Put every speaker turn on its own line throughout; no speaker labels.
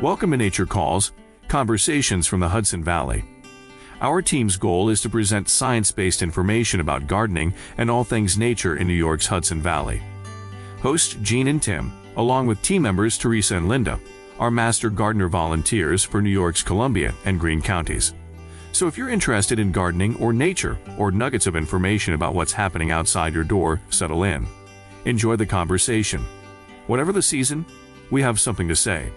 Welcome to Nature Calls, Conversations from the Hudson Valley. Our team's goal is to present science-based information about gardening and all things nature in New York's Hudson Valley. Hosts Jean and Tim, along with team members Teresa and Linda, are master gardener volunteers for New York's Columbia and Greene counties. So if you're interested in gardening or nature or nuggets of information about what's happening outside your door, settle in. Enjoy the conversation. Whatever the season, we have something to say.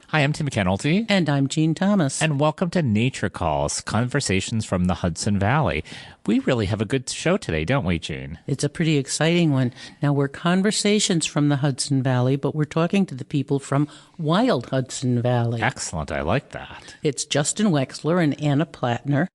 Hi, I'm Tim McKenulty.
And I'm Jean Thomas.
And welcome to Nature Calls, Conversations from the Hudson Valley. We really have a good show today, don't we, Jean?
It's a pretty exciting one. Now, we're Conversations from the Hudson Valley, but we're talking to the people from Wild Hudson Valley.
Excellent. I like that.
It's Justin Wexler and Anna Plattner.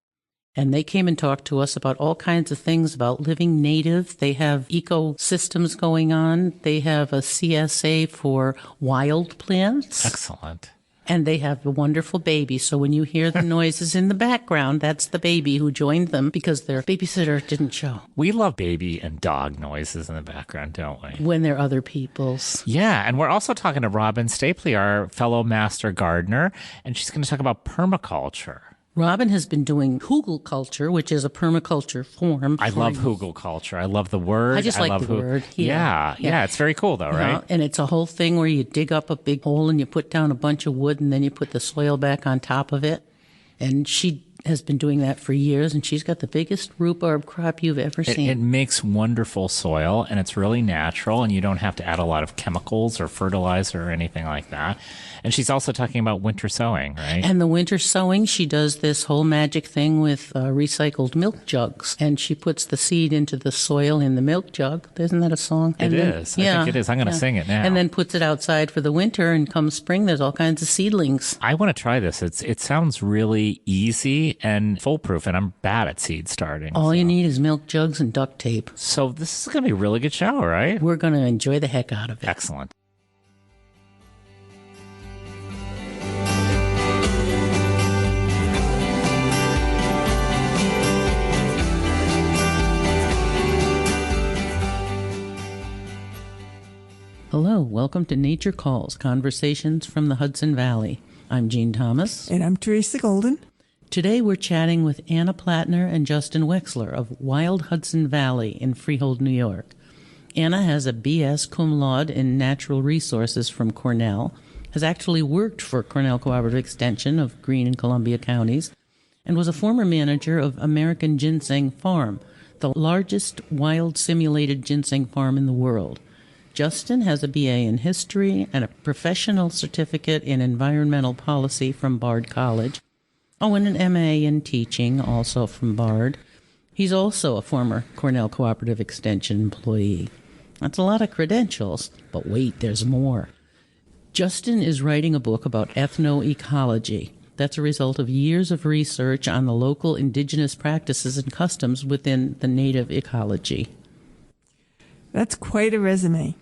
And they came and talked to us about all kinds of things about living native. They have ecosystems going on. They have a CSA for wild plants.
Excellent.
And they have a wonderful baby. So when you hear the noises in the background, that's the baby who joined them because their babysitter didn't show.
We love baby and dog noises in the background, don't we?
When they're other people's.
Yeah, and we're also talking to Robin Stapley, our fellow master gardener, and she's going to talk about permaculture.
Robin has been doing hugelkultur, which is a permaculture form.
I love hugelkultur. I love the word.
I just like the word.
Yeah, it's very cool though, right?
And it's a whole thing where you dig up a big hole and you put down a bunch of wood and then you put the soil back on top of it. And she has been doing that for years, and she's got the biggest rhubarb crop you've ever seen.
It makes wonderful soil, and it's really natural, and you don't have to add a lot of chemicals or fertilizer or anything like that. And she's also talking about winter sowing, right?
And the winter sowing, she does this whole magic thing with recycled milk jugs, and she puts the seed into the soil in the milk jug. Isn't that a song?
It is. I think it is. I'm going to sing it now.
And then puts it outside for the winter, and come spring, there's all kinds of seedlings.
I want to try this. It sounds really easy and foolproof, and I'm bad at seed starting.
All you need is milk jugs and duct tape.
So this is going to be a really good show, right?
We're going to enjoy the heck out of it.
Excellent.
Hello, welcome to Nature Calls, Conversations from the Hudson Valley. I'm Jean Thomas.
And I'm Teresa Golden.
Today we're chatting with Anna Plattner and Justin Wexler of Wild Hudson Valley in Freehold, New York. Anna has a B.S. cum laude in natural resources from Cornell, has actually worked for Cornell Cooperative Extension of Greene and Columbia counties, and was a former manager of American Ginseng Farm, the largest wild simulated ginseng farm in the world. Justin has a B.A. in history and a professional certificate in environmental policy from Bard College. Oh, and an M.A. in teaching, also from Bard. He's also a former Cornell Cooperative Extension employee. That's a lot of credentials, but wait, there's more. Justin is writing a book about ethnoecology. That's a result of years of research on the local indigenous practices and customs within the native ecology.
That's quite a resume.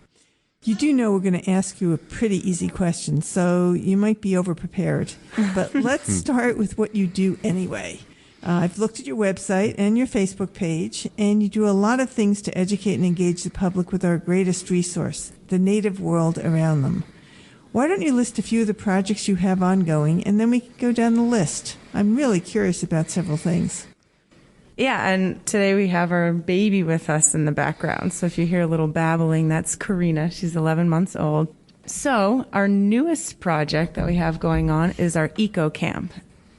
You do know we're going to ask you a pretty easy question, so you might be overprepared. But let's start with what you do anyway. I've looked at your website and your Facebook page, and you do a lot of things to educate and engage the public with our greatest resource, the native world around them. Why don't you list a few of the projects you have ongoing, and then we can go down the list. I'm really curious about several things.
Yeah, and today we have our baby with us in the background. So if you hear a little babbling, that's Karina. She's 11 months old. So our newest project that we have going on is our Eco Camp.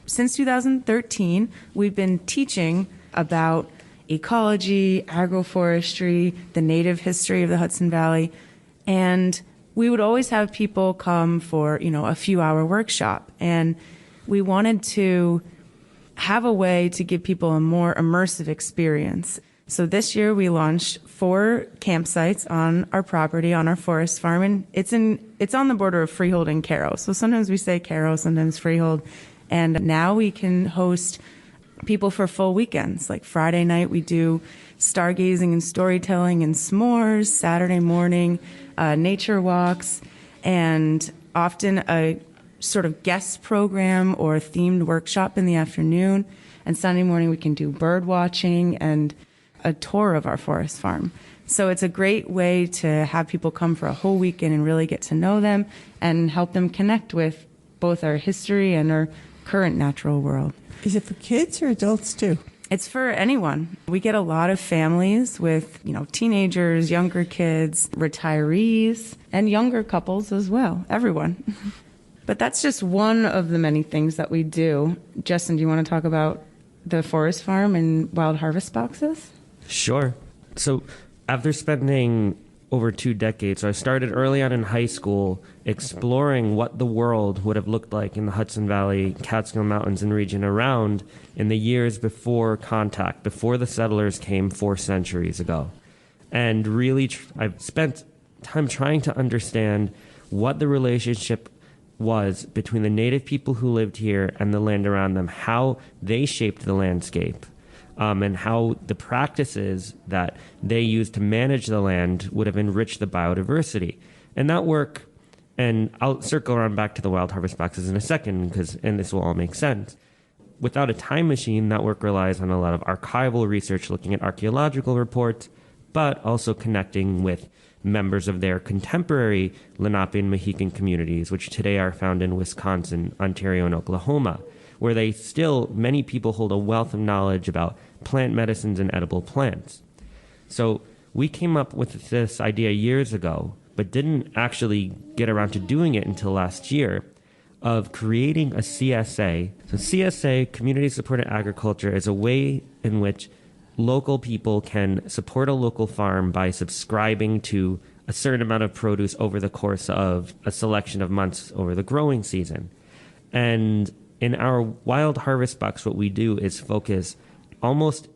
Since 2013, we've been teaching about ecology, agroforestry, the native history of the Hudson Valley, and we would always have people come for, a few-hour workshop. And we wanted to have a way to give people a more immersive experience. So this year we launched 4 campsites on our property, on our forest farm, and it's on the border of Freehold and Cairo. So sometimes we say Cairo, sometimes Freehold. And now we can host people for full weekends. Like Friday night we do stargazing and storytelling and s'mores, Saturday morning nature walks, and often a sort of guest program or themed workshop in the afternoon. And Sunday morning we can do bird watching and a tour of our forest farm. So it's a great way to have people come for a whole weekend and really get to know them and help them connect with both our history and our current natural world.
Is it for kids or adults too?
It's for anyone. We get a lot of families with, teenagers, younger kids, retirees, and younger couples as well, everyone. But that's just one of the many things that we do. Justin, do you want to talk about the forest farm and wild harvest boxes?
Sure. So after spending over 2 decades, so I started early on in high school exploring what the world would have looked like in the Hudson Valley, Catskill Mountains, and region around in the years before contact, before the settlers came 4 centuries ago. And really, I've spent time trying to understand what the relationship was between the native people who lived here and the land around them, how they shaped the landscape. And how the practices that they used to manage the land would have enriched the biodiversity. And that work, and I'll circle around back to the wild harvest boxes in a second, and this will all make sense. Without a time machine, that work relies on a lot of archival research, looking at archaeological reports, but also connecting with members of their contemporary Lenape and Mohican communities, which today are found in Wisconsin, Ontario, and Oklahoma, where many people hold a wealth of knowledge about plant medicines and edible plants. So we came up with this idea years ago, but didn't actually get around to doing it until last year, of creating a CSA. So CSA, Community Supported Agriculture, is a way in which local people can support a local farm by subscribing to a certain amount of produce over the course of a selection of months over the growing season. And in our wild harvest box, what we do is focus almost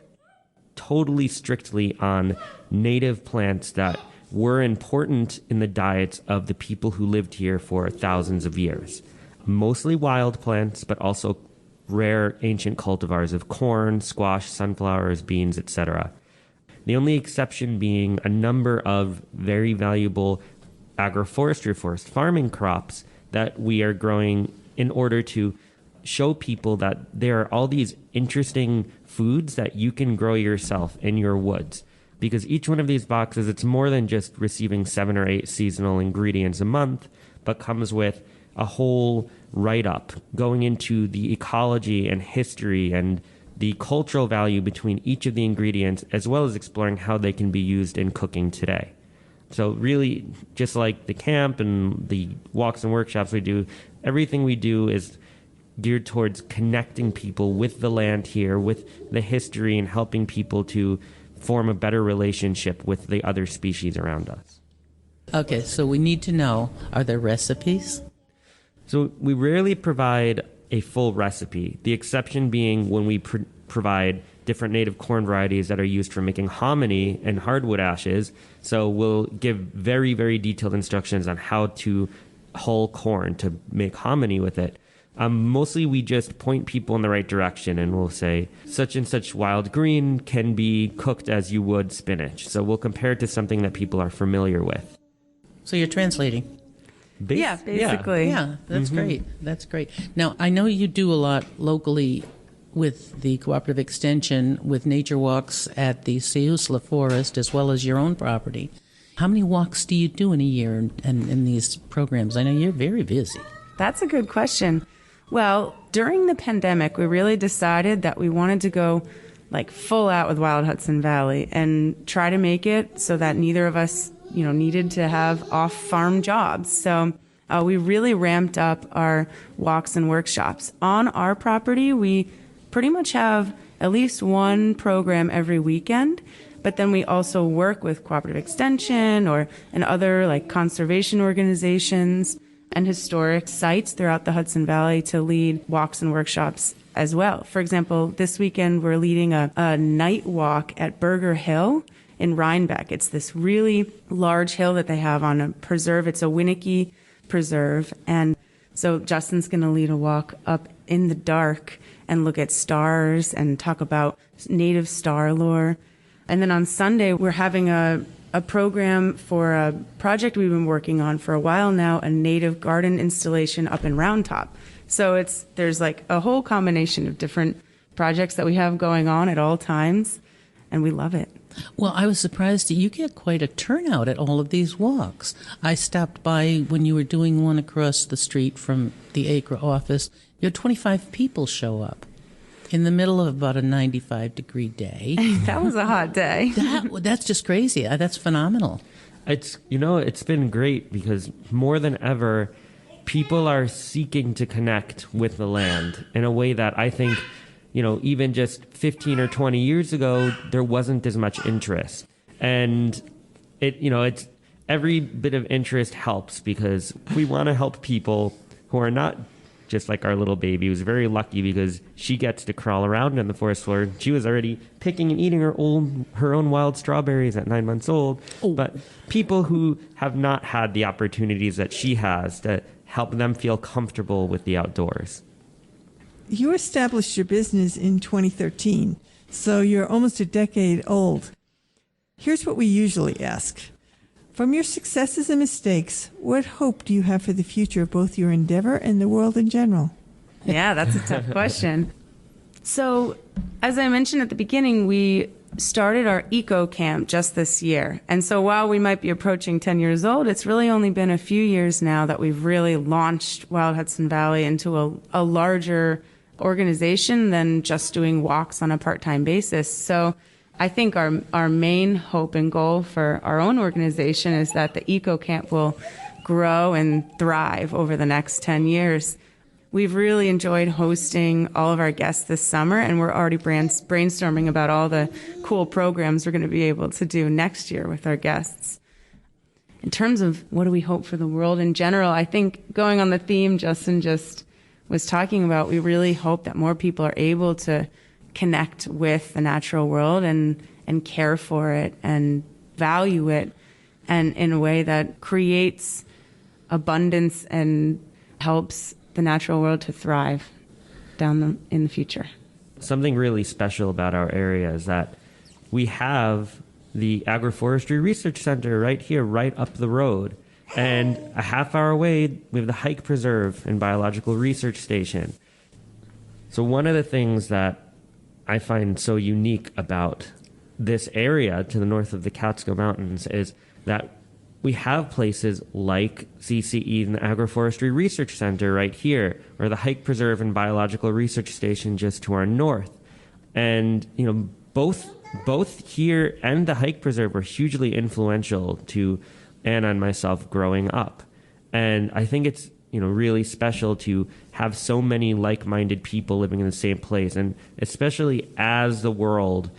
totally strictly on native plants that were important in the diets of the people who lived here for thousands of years. Mostly wild plants, but also rare ancient cultivars of corn, squash, sunflowers, beans, etc. The only exception being a number of very valuable agroforestry, forest farming crops that we are growing in order to show people that there are all these interesting foods that you can grow yourself in your woods. Because each one of these boxes, it's more than just receiving 7 or 8 seasonal ingredients a month, but comes with a whole write-up going into the ecology and history and the cultural value between each of the ingredients, as well as exploring how they can be used in cooking today. So really, just like the camp and the walks and workshops we do, everything we do is geared towards connecting people with the land here, with the history, and helping people to form a better relationship with the other species around us.
Okay, so we need to know, are there recipes?
So we rarely provide a full recipe, the exception being when we provide different native corn varieties that are used for making hominy and hardwood ashes. So we'll give very, very detailed instructions on how to hull corn to make hominy with it. Mostly we just point people in the right direction, and we'll say such and such wild green can be cooked as you would spinach. So we'll compare it to something that people are familiar with.
So you're translating.
Yeah, basically.
Yeah, that's great. That's great. Now, I know you do a lot locally with the Cooperative Extension, with nature walks at the Seusla Forest, as well as your own property. How many walks do you do in a year in these programs? I know you're very busy.
That's a good question. Well, during the pandemic, we really decided that we wanted to go full out with Wild Hudson Valley and try to make it so that neither of us, needed to have off-farm jobs. So we really ramped up our walks and workshops. On our property, we pretty much have at least one program every weekend, but then we also work with Cooperative Extension and other conservation organizations and historic sites throughout the Hudson Valley to lead walks and workshops as well. For example, this weekend we're leading a night walk at Burger Hill in Rhinebeck. It's this really large hill that they have on a preserve. It's a Winnicke preserve. And so Justin's going to lead a walk up in the dark and look at stars and talk about native star lore. And then on Sunday, we're having a a program for a project we've been working on for a while now, a native garden installation up in Round Top. So there's like a whole combination of different projects that we have going on at all times, and we love it.
Well, I was surprised that you get quite a turnout at all of these walks. I stopped by when you were doing one across the street from the ACRA office. You had 25 people show up in the middle of about a 95-degree day.
That was a hot day.
That's just crazy. That's phenomenal.
It's been great because more than ever, people are seeking to connect with the land in a way that I think, even just 15 or 20 years ago, there wasn't as much interest. And it's every bit of interest helps because we want to help people who are not just like our little baby, who's very lucky because she gets to crawl around on the forest floor. She was already picking and eating her own wild strawberries at 9 months old. Oh. But people who have not had the opportunities that she has to help them feel comfortable with the outdoors.
You established your business in 2013, so you're almost a decade old. Here's what we usually ask. From your successes and mistakes, what hope do you have for the future of both your endeavor and the world in general?
Yeah, that's a tough question. So, as I mentioned at the beginning, we started our eco camp just this year. And so while we might be approaching 10 years old, it's really only been a few years now that we've really launched Wild Hudson Valley into a larger organization than just doing walks on a part-time basis. So I think our main hope and goal for our own organization is that the eco camp will grow and thrive over the next 10 years. We've really enjoyed hosting all of our guests this summer, and we're already brainstorming about all the cool programs we're going to be able to do next year with our guests. In terms of what do we hope for the world in general, I think going on the theme Justin just was talking about, we really hope that more people are able to connect with the natural world and care for it and value it, and in a way that creates abundance and helps the natural world to thrive in the future.
Something really special about our area is that we have the Agroforestry Research Center right here, right up the road. And a half hour away, we have the Hike Preserve and Biological Research Station. So one of the things that I find so unique about this area to the north of the Catskill Mountains is that we have places like CCE and the Agroforestry Research Center right here, or the Hike Preserve and Biological Research Station just to our north. And, both here and the Hike Preserve were hugely influential to Anna and myself growing up. And I think it's, really special to have so many like-minded people living in the same place. And especially as the world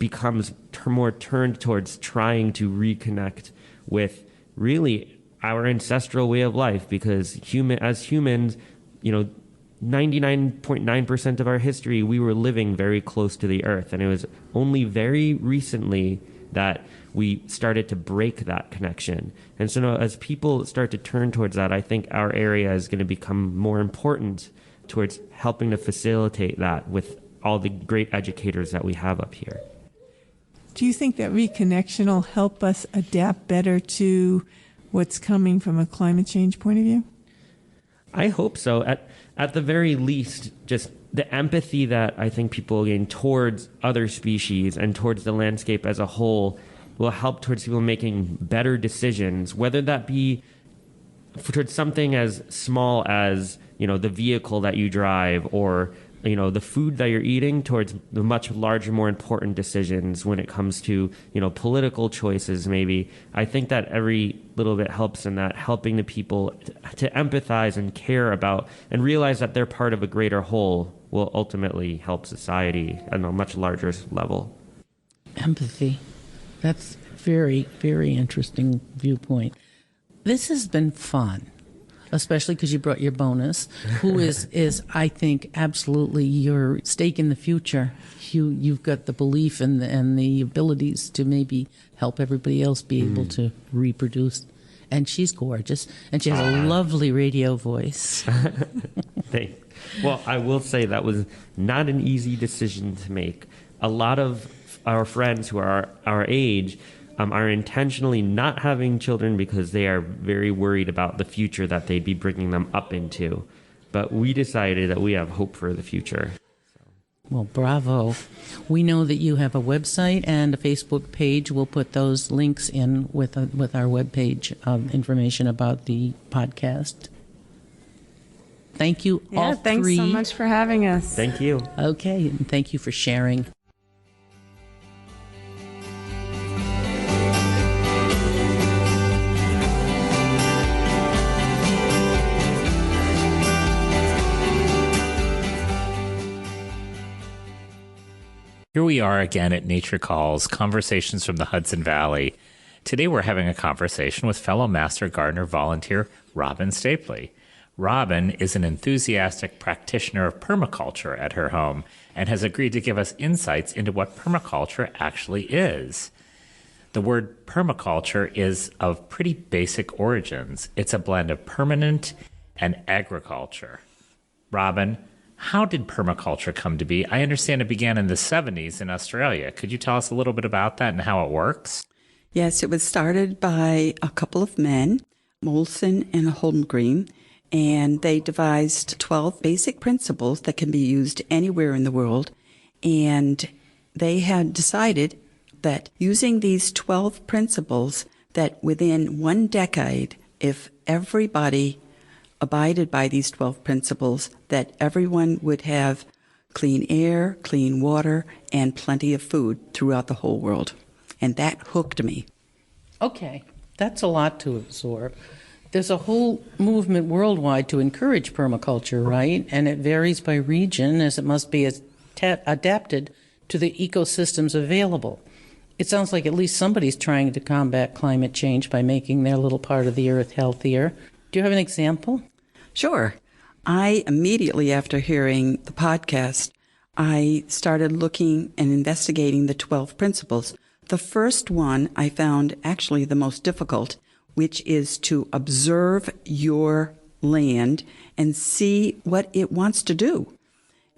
becomes more turned towards trying to reconnect with really our ancestral way of life, because as humans, 99.9% of our history, we were living very close to the earth. And it was only very recently that we started to break that connection. And so now, as people start to turn towards that, I think our area is going to become more important towards helping to facilitate that with all the great educators that we have up here.
Do you think that reconnection will help us adapt better to what's coming from a climate change point of view?
I hope so. At the very least, just the empathy that I think people gain towards other species and towards the landscape as a whole will help towards people making better decisions, whether that be towards something as small as, the vehicle that you drive, or, the food that you're eating, towards the much larger, more important decisions when it comes to, political choices maybe. I think that every little bit helps in that, helping the people to empathize and care about and realize that they're part of a greater whole will ultimately help society on a much larger level.
Empathy. That's very, very interesting viewpoint. This has been fun, especially because you brought your bonus, who is I think, absolutely your stake in the future. You've got the belief and the abilities to maybe help everybody else be able to reproduce. And she's gorgeous, and she has a lovely radio voice.
Thanks. Well, I will say that was not an easy decision to make. A lot of our friends who are our age are intentionally not having children because they are very worried about the future that they'd be bringing them up into. But we decided that we have hope for the future.
Well, bravo. We know that you have a website and a Facebook page. We'll put those links in with our webpage information about the podcast. Thank you, all
thanks
three.
so much for having us.
Thank you.
Okay, and thank you for sharing.
Here we are again at Nature Calls, Conversations from the Hudson Valley. Today we're having a conversation with fellow Master Gardener volunteer Robin Stapley. Robin is an enthusiastic practitioner of permaculture at her home and has agreed to give us insights into what permaculture actually is. The word permaculture is of pretty basic origins. It's a blend of permanent and agriculture. Robin, how did permaculture come to be? I understand it began in the 70s in Australia. Could you tell us a little bit about that and how it works?
Yes, it was started by a couple of men, Molson and Holmgreen, and they devised 12 basic principles that can be used anywhere in the world. And they had decided that using these 12 principles, that within 1 decade, if everybody abided by these 12 principles, that everyone would have clean air, clean water, and plenty of food throughout the whole world. And that hooked me.
Okay, that's a lot to absorb. There's a whole movement worldwide to encourage permaculture, right? And it varies by region, as it must be adapted to the ecosystems available. It sounds like at least somebody's trying to combat climate change by making their little part of the earth healthier. Do you have an example?
Sure. I immediately after hearing the podcast, I started looking and investigating the 12 principles. The first one I found actually the most difficult, which is to observe your land and see what it wants to do.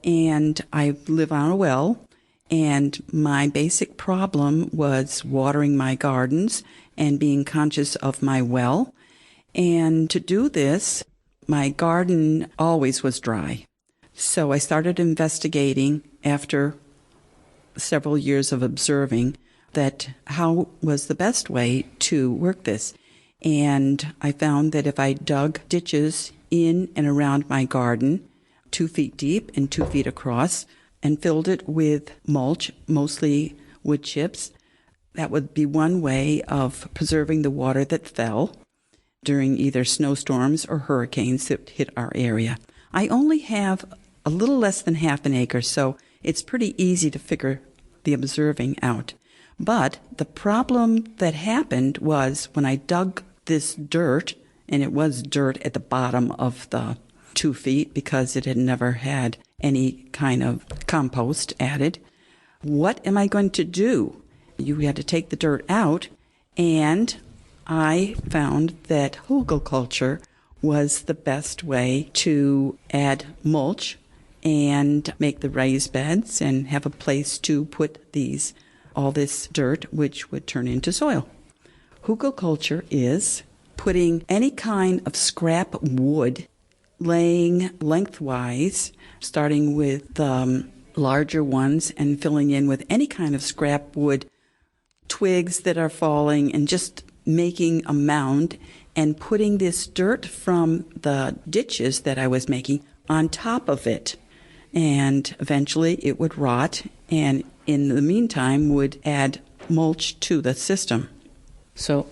And I live on a well, and my basic problem was watering my gardens and being conscious of my well. And to do this, my garden always was dry. So I started investigating after several years of observing that how was the best way to work this. And I found that if I dug ditches in and around my garden, 2 feet deep and 2 feet across, and filled it with mulch, mostly wood chips, that would be one way of preserving the water that fell during either snowstorms or hurricanes that hit our area. I only have a little less than half an acre, so it's pretty easy to figure the observing out. But the problem that happened was when I dug this dirt, and it was dirt at the bottom of the 2 feet because it had never had any kind of compost added. What am I going to do? You had to take the dirt out, and I found that hugelkultur was the best way to add mulch and make the raised beds and have a place to put all this dirt, which would turn into soil. Hugelkultur is putting any kind of scrap wood, laying lengthwise, starting with the larger ones and filling in with any kind of scrap wood, twigs that are falling, and just making a mound and putting this dirt from the ditches that I was making on top of it. And eventually it would rot, and in the meantime would add mulch to the system.
So,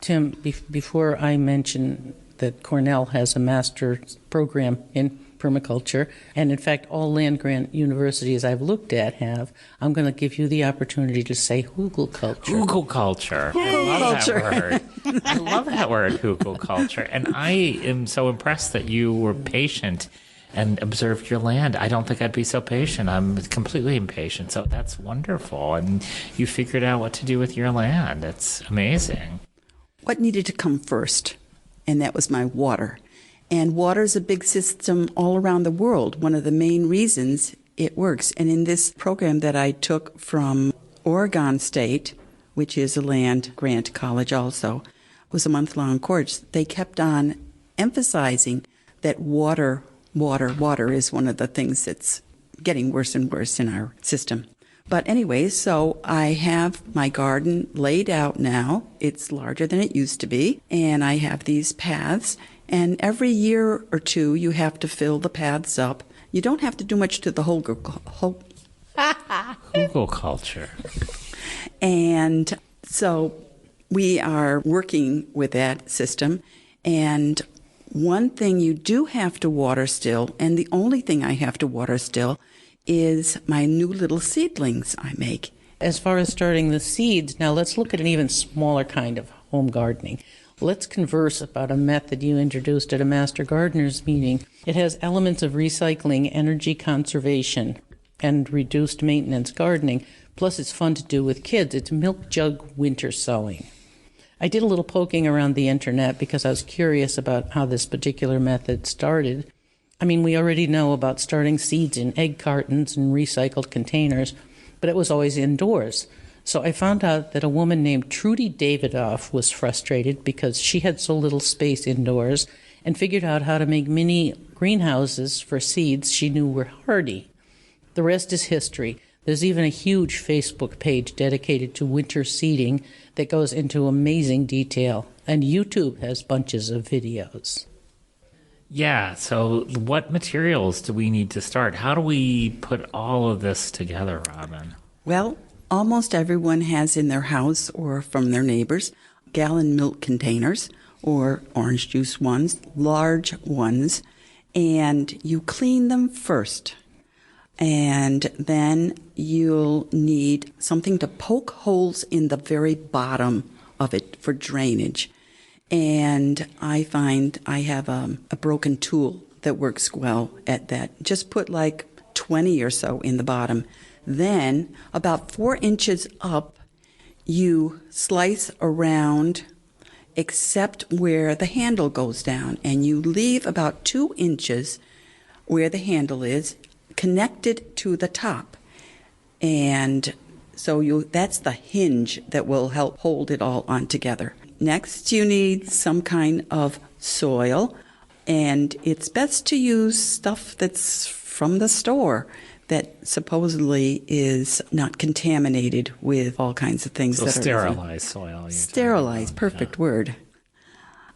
Tim, before I mention that Cornell has a master's program in permaculture, and in fact all land-grant universities I've looked at have, I'm going to give you the opportunity to say hugelkultur.
Hugelkultur. I love that word. I love that word, hugelkultur. And I am so impressed that you were patient and observed your land. I don't think I'd be so patient. I'm completely impatient. So that's wonderful. And you figured out what to do with your land. It's amazing.
What needed to come first? And that was my water. And water is a big system all around the world. One of the main reasons it works. And in this program that I took from Oregon State, which is a land grant college also. It was a month-long course. They kept on emphasizing that water is one of the things that's getting worse and worse in our system. But anyway, so I have my garden laid out now. It's larger than it used to be, and I have these paths. And every year or two, you have to fill the paths up. You don't have to do much to the whole
Hugelculture.
And so we are working with that system. And one thing you do have to water still, and the only thing I have to water still, is my new little seedlings I make.
As far as starting the seeds, now let's look at an even smaller kind of home gardening. Let's converse about a method you introduced at a Master Gardeners meeting. It has elements of recycling, energy conservation, and reduced maintenance gardening. Plus, it's fun to do with kids. It's milk jug winter sowing. I did a little poking around the internet because I was curious about how this particular method started. I mean, we already know about starting seeds in egg cartons and recycled containers, but it was always indoors. So I found out that a woman named Trudy Davidoff was frustrated because she had so little space indoors and figured out how to make mini greenhouses for seeds she knew were hardy. The rest is history. There's even a huge Facebook page dedicated to winter seeding that goes into amazing detail, and YouTube has bunches of videos.
Yeah, so what materials do we need to start? How do we put all of this together, Robin?
Well, almost everyone has in their house or from their neighbors gallon milk containers or orange juice ones, large ones, and you clean them first. And then you'll need something to poke holes in the very bottom of it for drainage. And I find I have a broken tool that works well at that. Just put like 20 or so in the bottom. Then about 4 inches up, you slice around except where the handle goes down. And you leave about 2 inches where the handle is connected to the top. And so that's the hinge that will help hold it all on together. Next, you need some kind of soil, and it's best to use stuff that's from the store that supposedly is not contaminated with all kinds of things.
So
that
sterilized soil.
Sterilized, perfect word.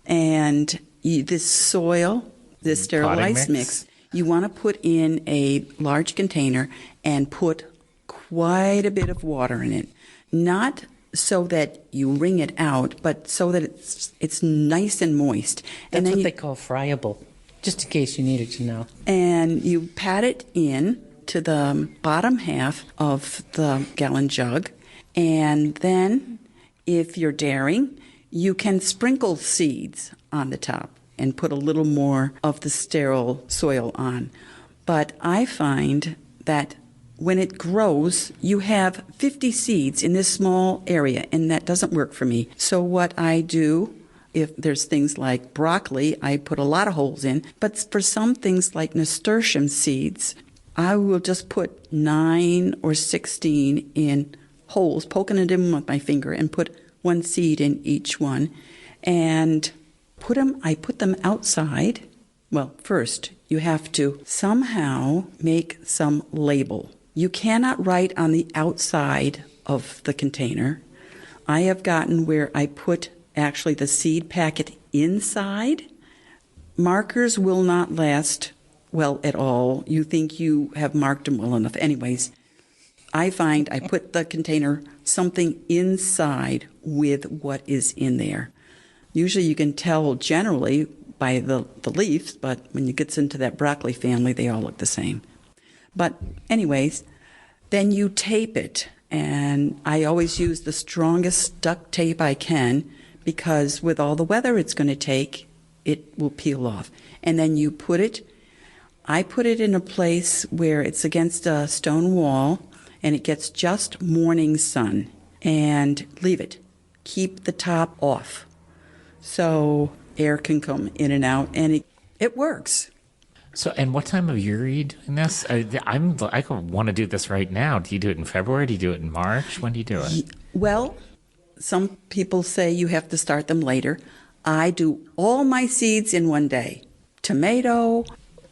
And this soil, this sterilized mix, you want to put in a large container and put quite a bit of water in it. Not so that you wring it out, but so that it's nice and moist.
That's what they call friable, just in case you needed to know.
And you pat it in to the bottom half of the gallon jug. And then, if you're daring, you can sprinkle seeds on the top and put a little more of the sterile soil on. But I find that when it grows, you have 50 seeds in this small area, and that doesn't work for me. So what I do, if there's things like broccoli, I put a lot of holes in. But for some things like nasturtium seeds, I will just put 9 or 16 in holes, poking it in with my finger, and put 1 seed in each one. And I put them outside. Well, first, you have to somehow make some label. You cannot write on the outside of the container. I have gotten where I put actually the seed packet inside. Markers will not last well at all. You think you have marked them well enough. Anyways, I find I put the container something inside with what is in there. Usually you can tell generally by the leaves, but when it gets into that broccoli family, they all look the same. But anyways, then you tape it, and I always use the strongest duct tape I can because with all the weather it's going to take, it will peel off. And then you I put it in a place where it's against a stone wall and it gets just morning sun, and leave it. Keep the top off so air can come in and out, and it works.
So, and what time of year are you doing this? I want to do this right now. Do you do it in February? Do you do it in March? When do you do it?
Well, Some people say you have to start them later. I do all my seeds in one day. Tomato,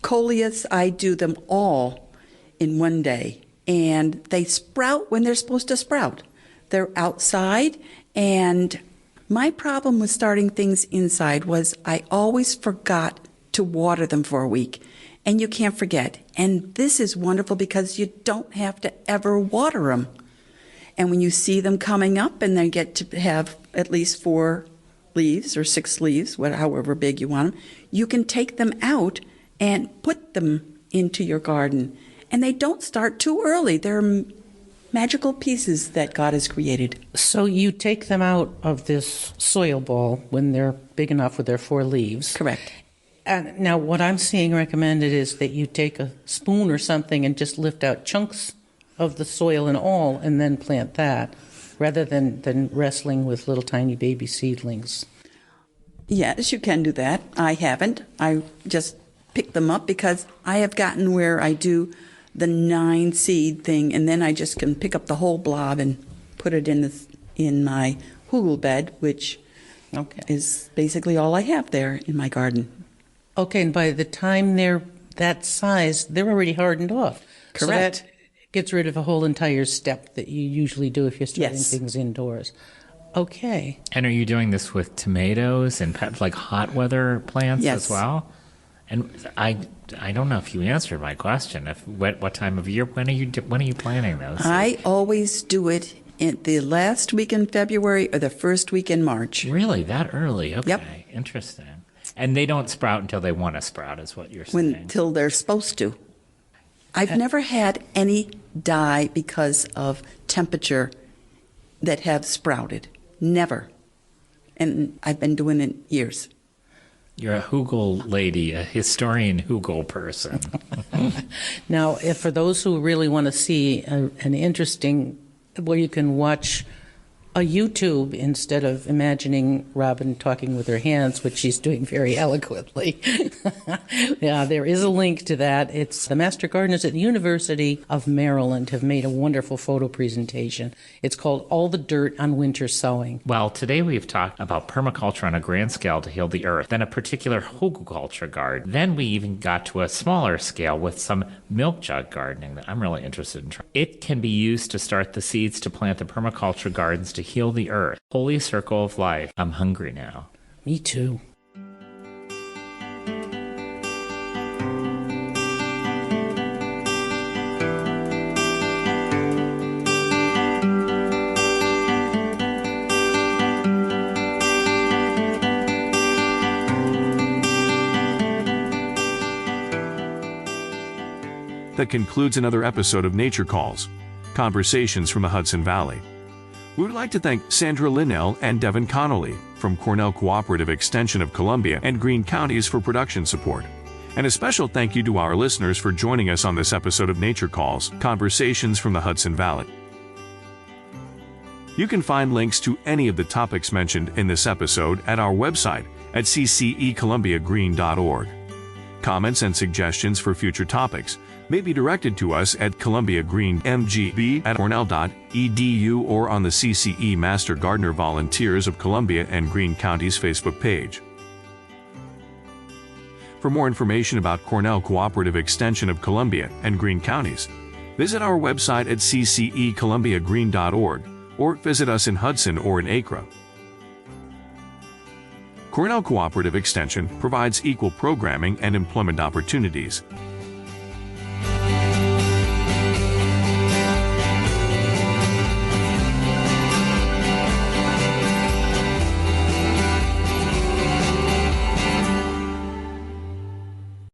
coleus, I do them all in one day. And they sprout when they're supposed to sprout. They're outside, and my problem with starting things inside was I always forgot to water them for a week. And you can't forget. And this is wonderful because you don't have to ever water them. And when you see them coming up and they get to have at least 4 leaves or 6 leaves, however big you want them, you can take them out and put them into your garden. And they don't start too early. They're magical pieces that God has created.
So you take them out of this soil ball when they're big enough with their 4 leaves.
Correct.
And now what I'm seeing recommended is that you take a spoon or something and just lift out chunks of the soil and all and then plant that, rather than wrestling with little tiny baby seedlings.
Yes, you can do that. I haven't. I just pick them up because I have gotten where I do the 9 seed thing, and then I just can pick up the whole blob and put it in my hugel bed, which is basically all I have there in my garden.
Okay, and by the time they're that size, they're already hardened off.
Correct.
So that gets rid of a whole entire step that you usually do if you're starting things indoors. Okay.
And are you doing this with tomatoes and like hot weather plants as well? And I don't know if you answered my question. What time of year? When are you planting those?
I always do it in the last week in February or the first week in March.
Really, that early? Okay,
Yep.
Interesting. And they don't sprout until they want to sprout, is what you're saying?
Until they're supposed to. I've never had any die because of temperature that have sprouted. Never. And I've been doing it years.
You're a hugel lady, a historian hugel person.
Now, if for those who really want to see an interesting, where you can watch a YouTube instead of imagining Robin talking with her hands, which she's doing very eloquently. Yeah, there is a link to that. It's the Master Gardeners at the University of Maryland have made a wonderful photo presentation. It's called All the Dirt on Winter Sowing.
Well, today we've talked about permaculture on a grand scale to heal the earth, then a particular hugelculture garden. Then we even got to a smaller scale with some milk jug gardening that I'm really interested in trying. It can be used to start the seeds to plant the permaculture gardens to heal the earth. Holy circle of life. I'm hungry now.
Me too.
That concludes another episode of Nature Calls, Conversations from the Hudson Valley. We would like to thank Sandra Linnell and Devin Connolly from Cornell Cooperative Extension of Columbia and Greene Counties for production support. And a special thank you to our listeners for joining us on this episode of Nature Calls, Conversations from the Hudson Valley. You can find links to any of the topics mentioned in this episode at our website at ccecolumbiagreen.org. Comments and suggestions for future topics may be directed to us at columbiagreenmgb@cornell.edu or on the CCE Master Gardener Volunteers of Columbia and Greene Counties Facebook page. For more information about Cornell Cooperative Extension of Columbia and Greene Counties, visit our website at ccecolumbiagreen.org or visit us in Hudson or in Acre. Cornell Cooperative Extension provides equal programming and employment opportunities.